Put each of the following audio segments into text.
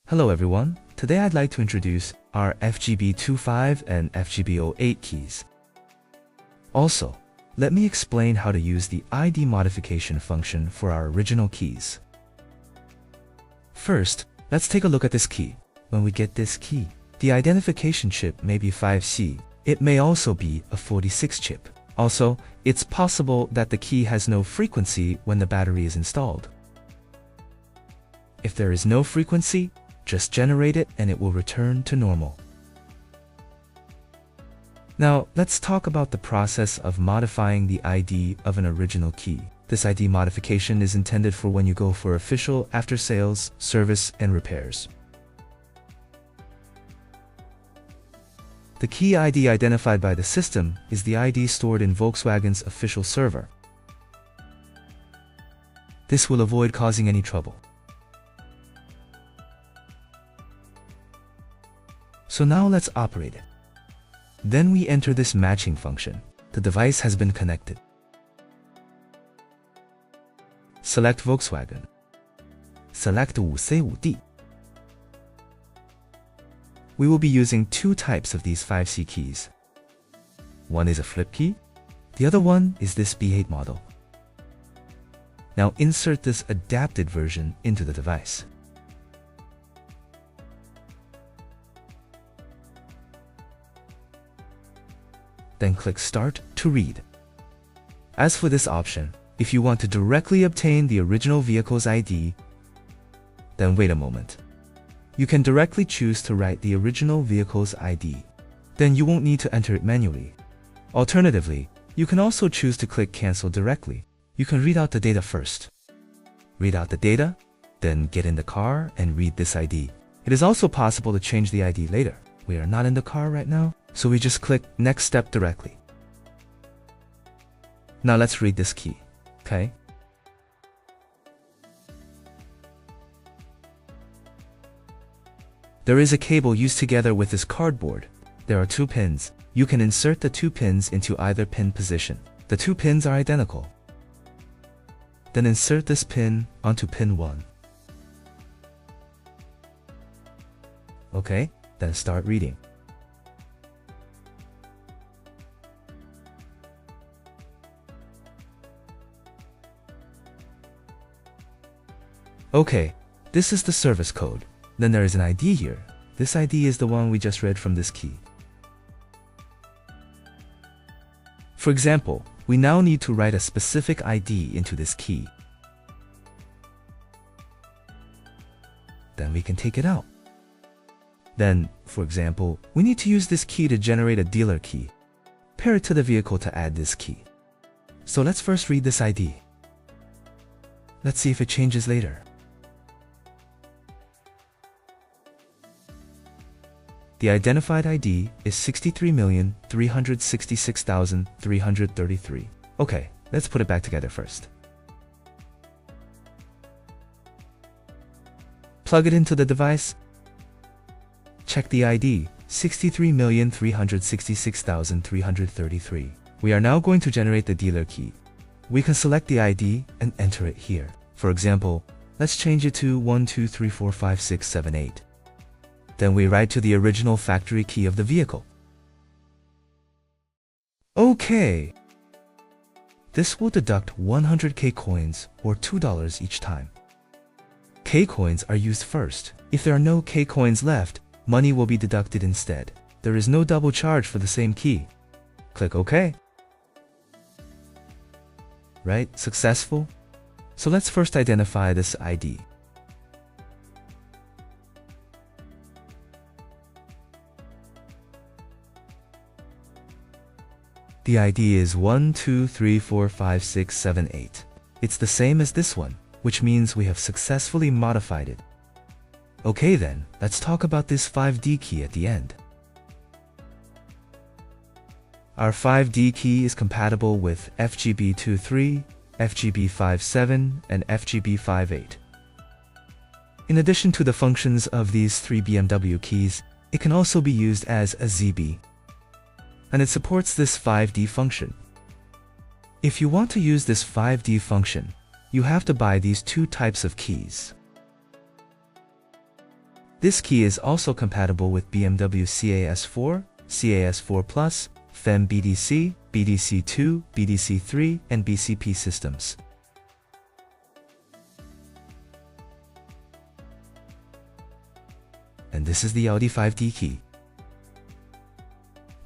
Hello everyone, today I'd like to introduce our FGB25 and FGB08 keys. Also, let me explain how to use the ID modification function for our original keys. First, let's take a look at this key. When we get this key, the identification chip may be 5C. It may also be a 46 chip. Also, it's possible that the key has no frequency when the battery is installed. If there is no frequency, just generate it and it will return to normal. Now, let's talk about the process of modifying the ID of an original key. This ID modification is intended for when you go for official after-sales, service, and repairs. The key ID identified by the system is the ID stored in Volkswagen's official server. This will avoid causing any trouble. So now let's operate it. Then we enter this matching function. The device has been connected. Select Volkswagen. Select 5C5D. We will be using two types of these 5C keys. One is a flip key. The other one is this B8 model. Now insert this adapted version into the device. Then click Start to read. As for this option, if you want to directly obtain the original vehicle's ID, then wait a moment. You can directly choose to write the original vehicle's ID. Then you won't need to enter it manually. Alternatively, you can also choose to click Cancel directly. You can read out the data first. Read out the data, then get in the car and read this ID. It is also possible to change the ID later. We are not in the car right now, so we just click Next Step directly. Now let's read this key, okay? There is a cable used together with this cardboard. There are two pins. You can insert the two pins into either pin position. The two pins are identical. Then insert this pin onto pin 1. Okay, then start reading. Okay, this is the service code. Then there is an ID here. This ID is the one we just read from this key. For example, we now need to write a specific ID into this key. Then we can take it out. Then, for example, we need to use this key to generate a dealer key. Pair it to the vehicle to add this key. So let's first read this ID. Let's see if it changes later. The identified ID is 63,366,333. Okay, let's put it back together first. Plug it into the device. Check the ID, 63,366,333. We are now going to generate the dealer key. We can select the ID and enter it here. For example, let's change it to 12345678. Then we write to the original factory key of the vehicle. Okay. This will deduct 100 K coins or $2 each time. K coins are used first. If there are no K coins left, money will be deducted instead. There is no double charge for the same key. Click OK. Right, successful? So let's first identify this ID. The ID is 12345678. It's the same as this one, which means we have successfully modified it. Okay then, let's talk about this 5D key at the end. Our 5D key is compatible with FGB23, FGB57, and FGB58. In addition to the functions of these three BMW keys, it can also be used as a ZB. And it supports this 5D function. If you want to use this 5D function, you have to buy these two types of keys. This key is also compatible with BMW CAS4, CAS4+, FEM BDC, BDC2, BDC3, and BCP systems. And this is the Audi 5D key.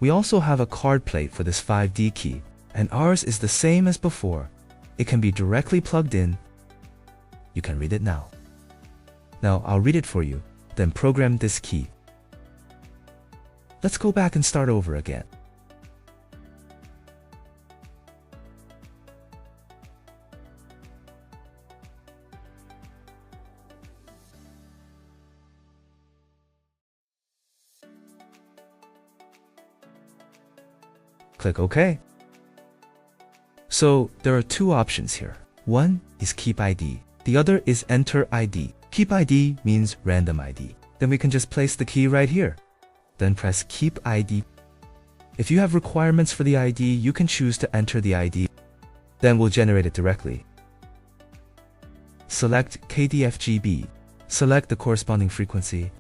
We also have a card plate for this 5D key, and ours is the same as before. It can be directly plugged in. You can read it now. Now I'll read it for you, then program this key. Let's go back and start over again. Click OK. So there are two options here. One is Keep ID. The other is Enter ID. Keep ID means random ID. Then we can just place the key right here. Then press Keep ID. If you have requirements for the ID, you can choose to enter the ID. Then we'll generate it directly. Select Keydiy FGB. Select the corresponding frequency.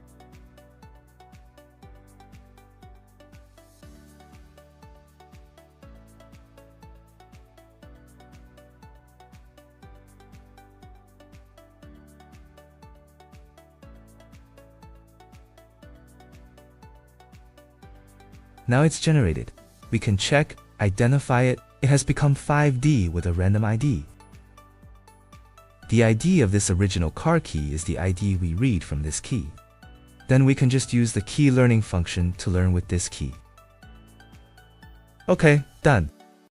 Now it's generated. We can check, identify it. It has become 5D with a random ID. The ID of this original car key is the ID we read from this key. Then we can just use the key learning function to learn with this key. Okay, done.